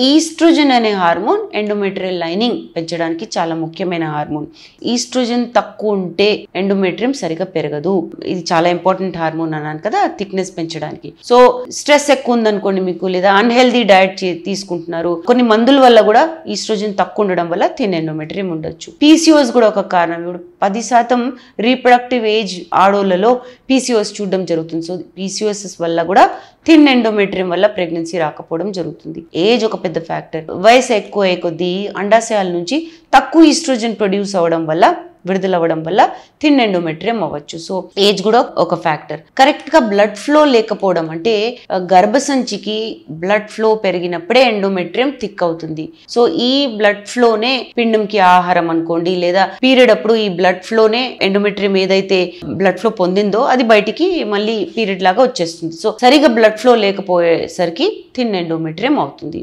Oestrogen అనే hormone endometrial lining పెంచడానికి చాలా ముఖ్యమైన హార్మోన్. ఈస్ట్రోజన్ తక్కువ ఉంటే ఎండోమెట్రియం సరిగా పెరగదు. ఇది చాలా ఇంపార్టెంట్ హార్మోన్ అన్నాను కదా థిక్నెస్ పెంచడానికి. సో స్ట్రెస్ ఎక్కువ ఉందనుకోండి మీకు, లేదా అన్హెల్దీ డైట్ తీసుకుంటున్నారు, కొన్ని మందుల వల్ల కూడా ఈస్ట్రోజన్ తక్కువ ఉండడం వల్ల థిన్ ఎండోమెట్రియం ఉండొచ్చు. పీసీఓఎస్ కూడా ఒక కారణం. ఇప్పుడు 10% రీప్రొడక్టివ్ ఏజ్ ఆడోళ్లలో పీసీఓఎస్ చూడడం జరుగుతుంది. సో పీసీఓఎస్ వల్ల కూడా థిన్ ఎండోమెట్రియం వల్ల ప్రెగ్నెన్సీ రాకపోవడం జరుగుతుంది. ఏజ్ ఒక పెద్ద ఫ్యాక్టర్. వయసు ఎక్కువ అయ్యే కొద్దీ అండాశయాల నుంచి తక్కువ ఈస్ట్రోజన్ ప్రొడ్యూస్ అవ్వడం వల్ల, విడుదలవ్వడం వల్ల థిన్ ఎండోమెట్రియం అవ్వచ్చు. సో ఏజ్ కూడా ఒక ఫ్యాక్టర్. కరెక్ట్ గా బ్లడ్ ఫ్లో లేకపోవడం, అంటే గర్భసంచికి బ్లడ్ ఫ్లో పెరిగినప్పుడే ఎండోమెట్రియం థిక్ అవుతుంది. సో ఈ బ్లడ్ ఫ్లోనే పిండంకి ఆహారం అనుకోండి, లేదా పీరియడ్ అప్పుడు ఈ బ్లడ్ ఫ్లోనే ఎండోమెట్రియం ఏదైతే బ్లడ్ ఫ్లో పొందిందో అది బయటికి మళ్ళీ పీరియడ్ లాగా వచ్చేస్తుంది. సో సరిగా బ్లడ్ ఫ్లో లేకపోయేసరికి థిన్ ఎండోమెట్రియం అవుతుంది.